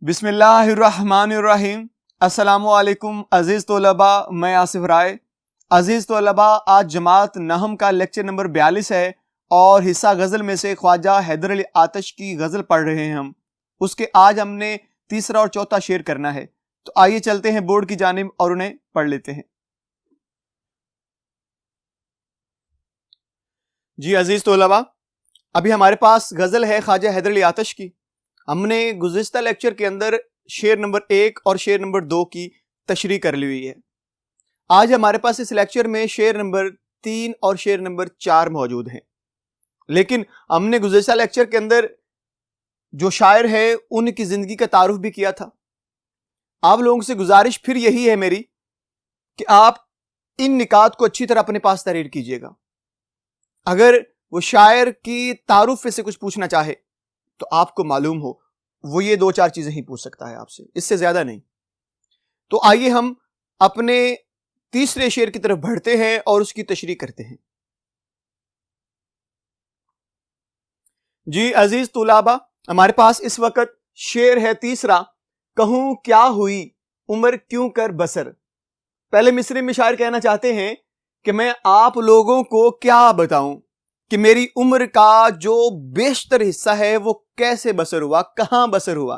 بسم اللہ الرحمن الرحیم۔ السلام علیکم عزیز طلباء، میں آصف رائے۔ عزیز طلباء، آج جماعت نحم کا لیکچر نمبر 42 ہے اور حصہ غزل میں سے خواجہ حیدر علی آتش کی غزل پڑھ رہے ہیں ہم۔ اس کے آج ہم نے تیسرا اور چوتھا شعر کرنا ہے، تو آئیے چلتے ہیں بورڈ کی جانب اور انہیں پڑھ لیتے ہیں۔ جی عزیز طلباء، ابھی ہمارے پاس غزل ہے خواجہ حیدر علی آتش کی۔ ہم نے گزشتہ لیکچر کے اندر شعر نمبر 1 اور شعر نمبر 2 کی تشریح کر لی ہوئی ہے۔ آج ہمارے پاس اس لیکچر میں شعر نمبر 3 اور شعر نمبر 4 موجود ہیں، لیکن ہم نے گزشتہ لیکچر کے اندر جو شاعر ہے ان کی زندگی کا تعارف بھی کیا تھا۔ آپ لوگوں سے گزارش پھر یہی ہے میری کہ آپ ان نکات کو اچھی طرح اپنے پاس تحریر کیجئے گا۔ اگر وہ شاعر کی تعارف سے کچھ پوچھنا چاہے تو آپ کو معلوم ہو وہ یہ 2-4 چیزیں ہی پوچھ سکتا ہے آپ سے، اس سے زیادہ نہیں۔ تو آئیے ہم اپنے تیسرے شعر کی طرف بڑھتے ہیں اور اس کی تشریح کرتے ہیں۔ جی عزیز طلباء، ہمارے پاس اس وقت شعر ہے تیسرا، کہوں کیا ہوئی عمر کیوں کر بسر۔ پہلے مصرے میں شاعر کہنا چاہتے ہیں کہ میں آپ لوگوں کو کیا بتاؤں کہ میری عمر کا جو بیشتر حصہ ہے وہ کیسے بسر ہوا، کہاں بسر ہوا۔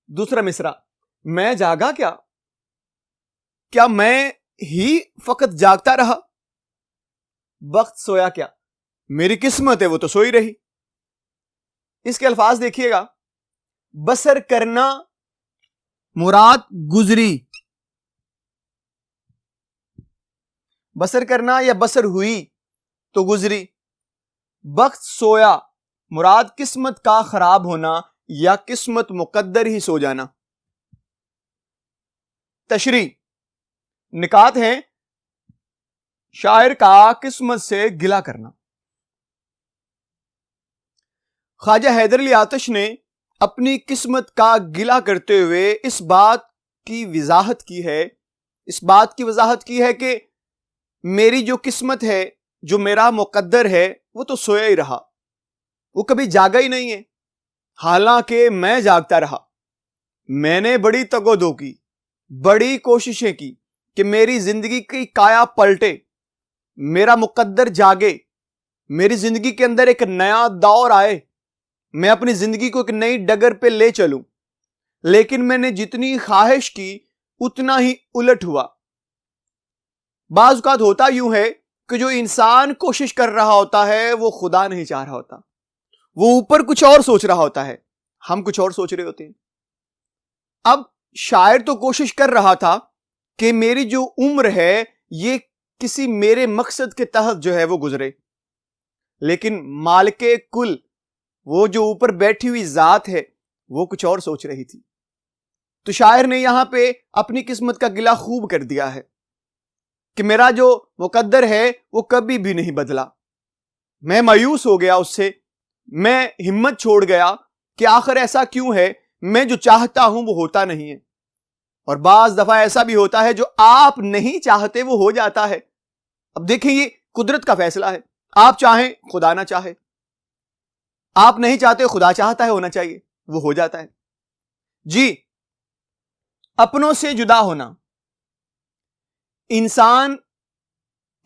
دوسرا مصرع، میں جاگا کیا میں ہی فقط جاگتا رہا، وقت سویا کیا، میری قسمت ہے وہ تو سوئی رہی۔ اس کے الفاظ دیکھیے گا، بسر کرنا مراد گزری، بسر کرنا یا بسر ہوئی تو گزری، وقت سویا مراد قسمت کا خراب ہونا یا قسمت مقدر ہی سو جانا۔ تشریح نکات ہیں، شاعر کا قسمت سے گلہ کرنا۔ خواجہ حیدر علی آتش نے اپنی قسمت کا گلہ کرتے ہوئے اس بات کی وضاحت کی ہے کہ میری جو قسمت ہے، جو میرا مقدر ہے، وہ تو سویا ہی رہا، وہ کبھی جاگا ہی نہیں ہے، حالانکہ میں جاگتا رہا۔ میں نے بڑی تگ و دو کی، بڑی کوششیں کی کہ میری زندگی کی کایا پلٹے، میرا مقدر جاگے، میری زندگی کے اندر ایک نیا دور آئے، میں اپنی زندگی کو ایک نئی ڈگر پہ لے چلوں، لیکن میں نے جتنی خواہش کی اتنا ہی الٹ ہوا۔ بعض اوقات ہوتا یوں ہے کہ جو انسان کوشش کر رہا ہوتا ہے وہ خدا نہیں چاہ رہا ہوتا، وہ اوپر کچھ اور سوچ رہا ہوتا ہے، ہم کچھ اور سوچ رہے ہوتے ہیں۔ اب شاعر تو کوشش کر رہا تھا کہ میری جو عمر ہے یہ کسی میرے مقصد کے تحت جو ہے وہ گزرے، لیکن مالک کل، وہ جو اوپر بیٹھی ہوئی ذات ہے، وہ کچھ اور سوچ رہی تھی۔ تو شاعر نے یہاں پہ اپنی قسمت کا گلہ خوب کر دیا ہے کہ میرا جو مقدر ہے وہ کبھی بھی نہیں بدلا۔ میں مایوس ہو گیا اس سے، میں ہمت چھوڑ گیا کہ آخر ایسا کیوں ہے، میں جو چاہتا ہوں وہ ہوتا نہیں ہے، اور بعض دفعہ ایسا بھی ہوتا ہے جو آپ نہیں چاہتے وہ ہو جاتا ہے۔ اب دیکھیں یہ قدرت کا فیصلہ ہے، آپ چاہیں خدا نہ چاہے، آپ نہیں چاہتے خدا چاہتا ہے ہونا چاہیے، وہ ہو جاتا ہے۔ جی اپنوں سے جدا ہونا، انسان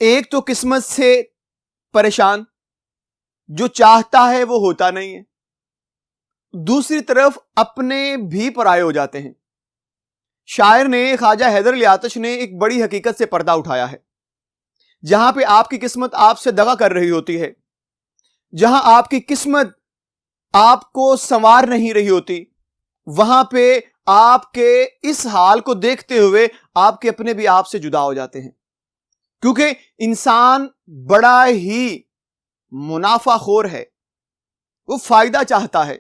ایک تو قسمت سے پریشان، جو چاہتا ہے وہ ہوتا نہیں ہے، دوسری طرف اپنے بھی پرائے ہو جاتے ہیں۔ شاعر نے، خواجہ حیدر علی آتش نے ایک بڑی حقیقت سے پردہ اٹھایا ہے۔ جہاں پہ آپ کی قسمت آپ سے دغا کر رہی ہوتی ہے، جہاں آپ کی قسمت آپ کو سنوار نہیں رہی ہوتی، وہاں پہ آپ کے اس حال کو دیکھتے ہوئے آپ کے اپنے بھی آپ سے جدا ہو جاتے ہیں، کیونکہ انسان بڑا ہی منافع خور ہے، وہ فائدہ چاہتا ہے۔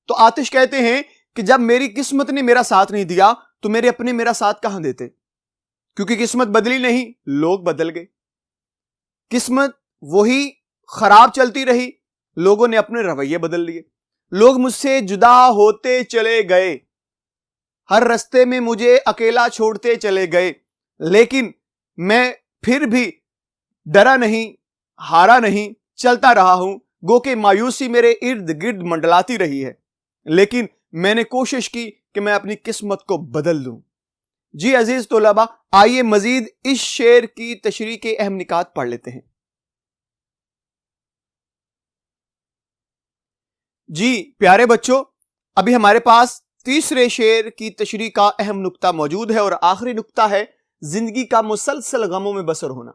تو آتش کہتے ہیں کہ جب میری قسمت نے میرا ساتھ نہیں دیا تو میرے اپنے میرا ساتھ کہاں دیتے، کیونکہ قسمت بدلی نہیں، لوگ بدل گئے۔ قسمت وہی خراب چلتی رہی، لوگوں نے اپنے رویے بدل لیے، لوگ مجھ سے جدا ہوتے چلے گئے، ہر رستے میں مجھے اکیلا چھوڑتے چلے گئے، لیکن میں پھر بھی ڈرا نہیں، ہارا نہیں، چلتا رہا ہوں، گو کہ مایوسی میرے ارد گرد منڈلاتی رہی ہے، لیکن میں نے کوشش کی کہ میں اپنی قسمت کو بدل دوں۔ جی عزیز طلباء، آئیے مزید اس شعر کی تشریح کے اہم نکات پڑھ لیتے ہیں۔ جی پیارے بچوں، ابھی ہمارے پاس تیسرے شعر کی تشریح کا اہم نقطہ موجود ہے، اور آخری نقطہ ہے زندگی کا مسلسل غموں میں بسر ہونا۔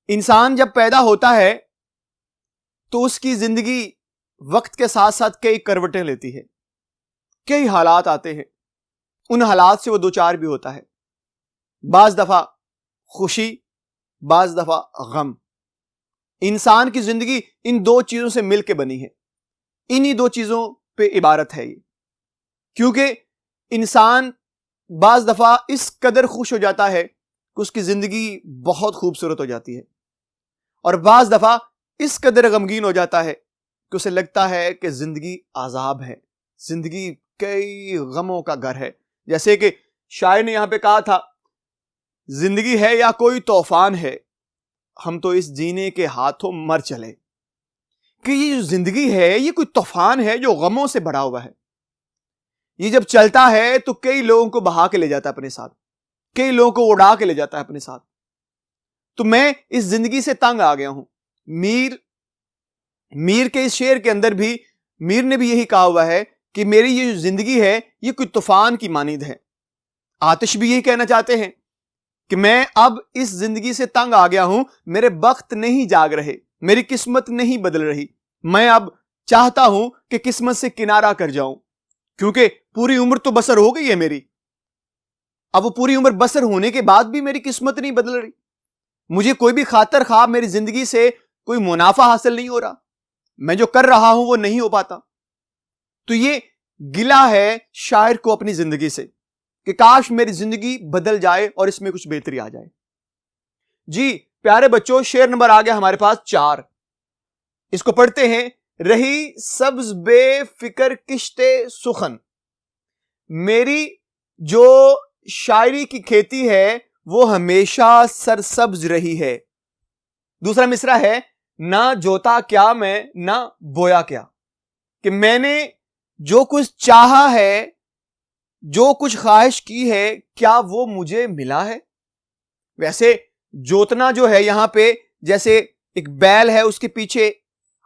انسان جب پیدا ہوتا ہے تو اس کی زندگی وقت کے ساتھ ساتھ کئی کروٹیں لیتی ہے، کئی حالات آتے ہیں، ان حالات سے وہ دوچار بھی ہوتا ہے، بعض دفعہ خوشی، بعض دفعہ غم۔ انسان کی زندگی ان دو چیزوں سے مل کے بنی ہے، انہی دو چیزوں پہ عبارت ہے یہ، کیونکہ انسان بعض دفعہ اس قدر خوش ہو جاتا ہے کہ اس کی زندگی بہت خوبصورت ہو جاتی ہے، اور بعض دفعہ اس قدر غمگین ہو جاتا ہے کہ اسے لگتا ہے کہ زندگی عذاب ہے، زندگی کئی غموں کا گھر ہے۔ جیسے کہ شاعر نے یہاں پہ کہا تھا، زندگی ہے یا کوئی طوفان ہے، ہم تو اس جینے کے ہاتھوں مر چلے۔ کہ یہ جو زندگی ہے یہ کوئی طوفان ہے جو غموں سے بھرا ہوا ہے، یہ جب چلتا ہے تو کئی لوگوں کو بہا کے لے جاتا ہے اپنے ساتھ، کئی لوگوں کو اڑا کے لے جاتا ہے اپنے ساتھ۔ تو میں اس زندگی سے تنگ آ گیا ہوں۔ میر کے اس شعر کے اندر بھی میر نے بھی یہی کہا ہوا ہے کہ میری یہ جو زندگی ہے یہ کوئی طوفان کی مانند ہے۔ آتش بھی یہی کہنا چاہتے ہیں کہ میں اب اس زندگی سے تنگ آ گیا ہوں، میرے بخت نہیں جاگ رہے، میری قسمت نہیں بدل رہی، میں اب چاہتا ہوں کہ قسمت سے کنارہ کر جاؤں، کیونکہ پوری عمر تو بسر ہو گئی ہے میری، اب وہ پوری عمر بسر ہونے کے بعد بھی میری قسمت نہیں بدل رہی، مجھے کوئی بھی خاطر خواہ میری زندگی سے کوئی منافع حاصل نہیں ہو رہا، میں جو کر رہا ہوں وہ نہیں ہو پاتا۔ تو یہ گلہ ہے شاعر کو اپنی زندگی سے کہ کاش میری زندگی بدل جائے اور اس میں کچھ بہتری آ جائے۔ جی پیارے بچوں، شعر نمبر آ گیا ہمارے پاس 4، اس کو پڑھتے ہیں۔ رہی سبز بے فکر کشتے سخن، میری جو شاعری کی کھیتی ہے وہ ہمیشہ سرسبز رہی ہے۔ دوسرا مصرع ہے، نہ جوتا کیا میں نہ بویا کیا، کہ میں نے جو کچھ چاہا ہے، جو کچھ خواہش کی ہے، کیا وہ مجھے ملا ہے؟ ویسے جوتنا جو ہے یہاں پہ جیسے ایک بیل ہے اس کے پیچھے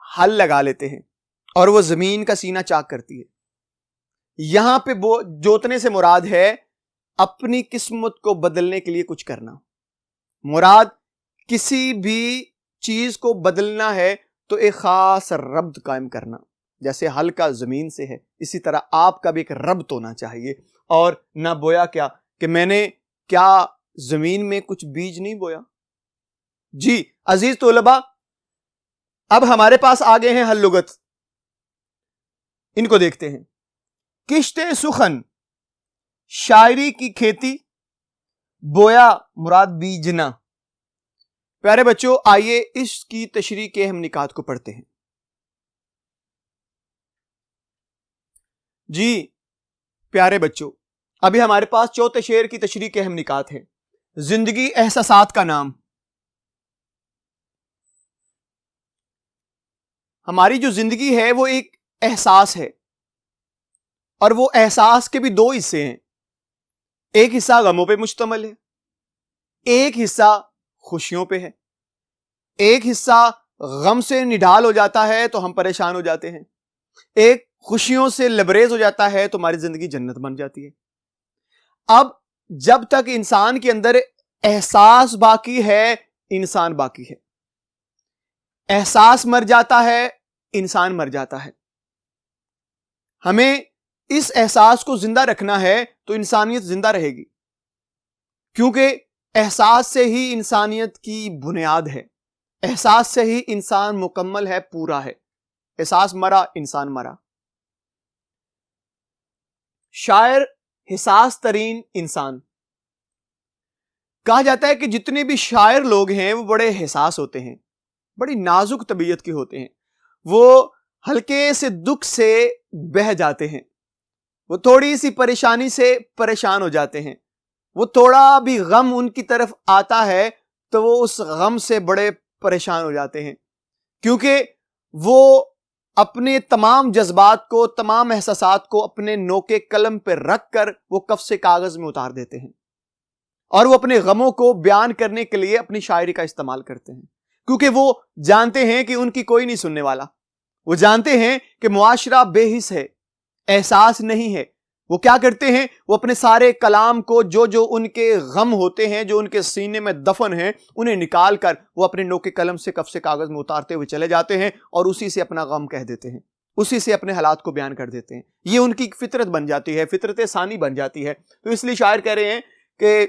ہل لگا لیتے ہیں اور وہ زمین کا سینہ چاک کرتی ہے، یہاں پہ جوتنے سے مراد ہے اپنی قسمت کو بدلنے کے لیے کچھ کرنا۔ مراد کسی بھی چیز کو بدلنا ہے تو ایک خاص ربط قائم کرنا، جیسے ہل کا زمین سے ہے، اسی طرح آپ کا بھی ایک ربط ہونا چاہیے۔ اور نہ بویا کیا، کہ میں نے کیا زمین میں کچھ بیج نہیں بویا۔ جی عزیز طلباء، اب ہمارے پاس آگے ہیں حل لغت، ان کو دیکھتے ہیں۔ کشتے سخن شاعری کی کھیتی، بویا مراد بیجنا۔ پیارے بچوں آئیے اس کی تشریح کے اہم نکات کو پڑھتے ہیں۔ جی پیارے بچوں، ابھی ہمارے پاس چوتھے شعر کی تشریح کے اہم نکات ہیں۔ زندگی احساسات کا نام، ہماری جو زندگی ہے وہ ایک احساس ہے، اور وہ احساس کے بھی 2 حصے ہیں، ایک حصہ غموں پہ مشتمل ہے، ایک حصہ خوشیوں پہ ہے۔ ایک حصہ غم سے نڈال ہو جاتا ہے تو ہم پریشان ہو جاتے ہیں، ایک خوشیوں سے لبریز ہو جاتا ہے تو ہماری زندگی جنت بن جاتی ہے۔ اب جب تک انسان کے اندر احساس باقی ہے، انسان باقی ہے۔ احساس مر جاتا ہے، انسان مر جاتا ہے۔ ہمیں اس احساس کو زندہ رکھنا ہے تو انسانیت زندہ رہے گی، کیونکہ احساس سے ہی انسانیت کی بنیاد ہے، احساس سے ہی انسان مکمل ہے، پورا ہے۔ احساس مرا، انسان مرا۔ شاعر حساس ترین انسان، کہا جاتا ہے کہ جتنے بھی شاعر لوگ ہیں وہ بڑے حساس ہوتے ہیں، بڑی نازک طبیعت کے ہوتے ہیں، وہ ہلکے سے دکھ سے بہہ جاتے ہیں، وہ تھوڑی سی پریشانی سے پریشان ہو جاتے ہیں، وہ تھوڑا بھی غم ان کی طرف آتا ہے تو وہ اس غم سے بڑے پریشان ہو جاتے ہیں، کیونکہ وہ اپنے تمام جذبات کو، تمام احساسات کو اپنے نوکے قلم پہ رکھ کر وہ کف سے کاغذ میں اتار دیتے ہیں، اور وہ اپنے غموں کو بیان کرنے کے لیے اپنی شاعری کا استعمال کرتے ہیں، کیونکہ وہ جانتے ہیں کہ ان کی کوئی نہیں سننے والا۔ وہ جانتے ہیں کہ معاشرہ بے حس ہے، احساس نہیں ہے۔ وہ کیا کرتے ہیں؟ وہ اپنے سارے کلام کو، جو ان کے غم ہوتے ہیں، جو ان کے سینے میں دفن ہیں، انہیں نکال کر وہ اپنے نوکے قلم سے کف سے کاغذ میں اتارتے ہوئے چلے جاتے ہیں، اور اسی سے اپنا غم کہہ دیتے ہیں، اسی سے اپنے حالات کو بیان کر دیتے ہیں۔ یہ ان کی فطرت بن جاتی ہے، فطرت ثانی بن جاتی ہے۔ تو اس لیے شاعر کہہ رہے ہیں کہ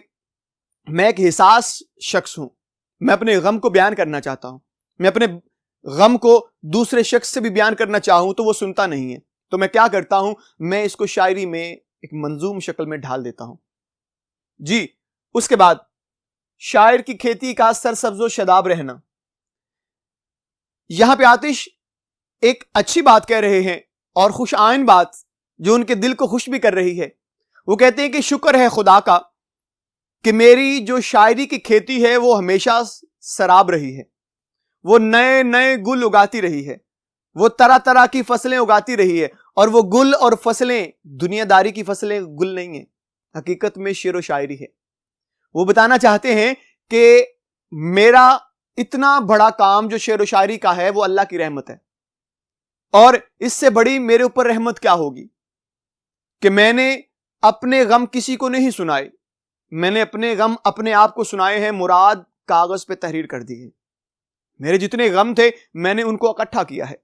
میں ایک حساس شخص ہوں، میں اپنے غم کو بیان کرنا چاہتا ہوں، میں اپنے غم کو دوسرے شخص سے بھی بیان کرنا چاہوں تو وہ سنتا نہیں ہے، تو میں کیا کرتا ہوں؟ میں اس کو شاعری میں ایک منظوم شکل میں ڈھال دیتا ہوں۔ جی، اس کے بعد شاعر کی کھیتی کا سرسبز و شاداب رہنا۔ یہاں پہ آتش ایک اچھی بات کہہ رہے ہیں، اور خوش آئند بات جو ان کے دل کو خوش بھی کر رہی ہے۔ وہ کہتے ہیں کہ شکر ہے خدا کا کہ میری جو شاعری کی کھیتی ہے وہ ہمیشہ سراب رہی ہے، وہ نئے نئے گل اگاتی رہی ہے، وہ طرح طرح کی فصلیں اگاتی رہی ہے، اور وہ گل اور فصلیں دنیا داری کی فصلیں گل نہیں ہیں، حقیقت میں شعر و شاعری ہے۔ وہ بتانا چاہتے ہیں کہ میرا اتنا بڑا کام جو شعر و شاعری کا ہے وہ اللہ کی رحمت ہے، اور اس سے بڑی میرے اوپر رحمت کیا ہوگی کہ میں نے اپنے غم کسی کو نہیں سنائے، میں نے اپنے غم اپنے آپ کو سنائے ہیں، مراد کاغذ پہ تحریر کر دی ہے۔ میرے جتنے غم تھے میں نے ان کو اکٹھا کیا ہے،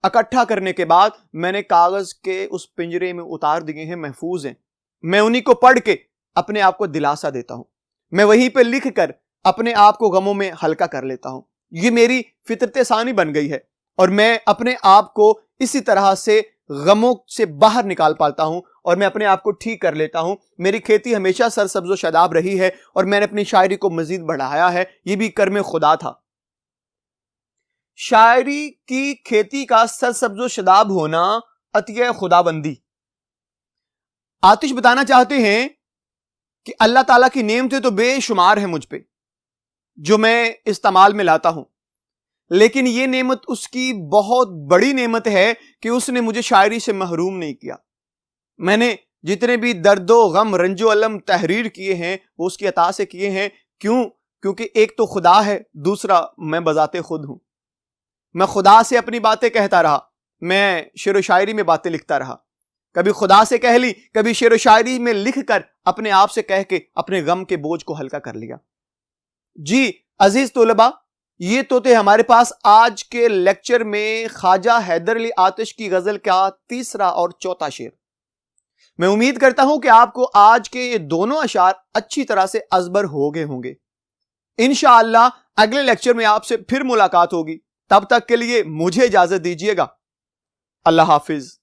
اکٹھا کرنے کے بعد میں نے کاغذ کے اس پنجرے میں اتار دیے ہیں، محفوظ ہیں۔ میں انہی کو پڑھ کے اپنے آپ کو دلاسا دیتا ہوں، میں وہیں پہ لکھ کر اپنے آپ کو غموں میں ہلکا کر لیتا ہوں۔ یہ میری فطرت ثانی بن گئی ہے، اور میں اپنے آپ کو اسی طرح سے غموں سے باہر نکال پاتا ہوں، اور میں اپنے آپ کو ٹھیک کر لیتا ہوں۔ میری کھیتی ہمیشہ سرسبز و شاداب رہی ہے، اور میں نے اپنی شاعری کو مزید بڑھایا ہے، یہ بھی کرم خدا تھا۔ شاعری کی کھیتی کا سرسبز و شاداب ہونا عطیہ خدا بندی۔ آتش بتانا چاہتے ہیں کہ اللہ تعالیٰ کی نعمتیں تو بے شمار ہیں مجھ پہ جو میں استعمال میں لاتا ہوں، لیکن یہ نعمت اس کی بہت بڑی نعمت ہے کہ اس نے مجھے شاعری سے محروم نہیں کیا۔ میں نے جتنے بھی درد و غم، رنج و الم تحریر کیے ہیں وہ اس کی عطا سے کیے ہیں۔ کیونکہ ایک تو خدا ہے، دوسرا میں بذات خود ہوں۔ میں خدا سے اپنی باتیں کہتا رہا، میں شعر و شاعری میں باتیں لکھتا رہا، کبھی خدا سے کہہ لی، کبھی شعر و شاعری میں لکھ کر اپنے آپ سے کہہ کے اپنے غم کے بوجھ کو ہلکا کر لیا۔ جی عزیز طلباء، یہ تو تھے ہمارے پاس آج کے لیکچر میں خواجہ حیدر علی آتش کی غزل کا تیسرا اور چوتھا شعر۔ میں امید کرتا ہوں کہ آپ کو آج کے یہ دونوں اشعار اچھی طرح سے ازبر ہو گئے ہوں گے۔ انشاءاللہ اگلے لیکچر میں آپ سے پھر ملاقات ہوگی، تب تک کے لیے مجھے اجازت دیجیے گا۔ اللہ حافظ۔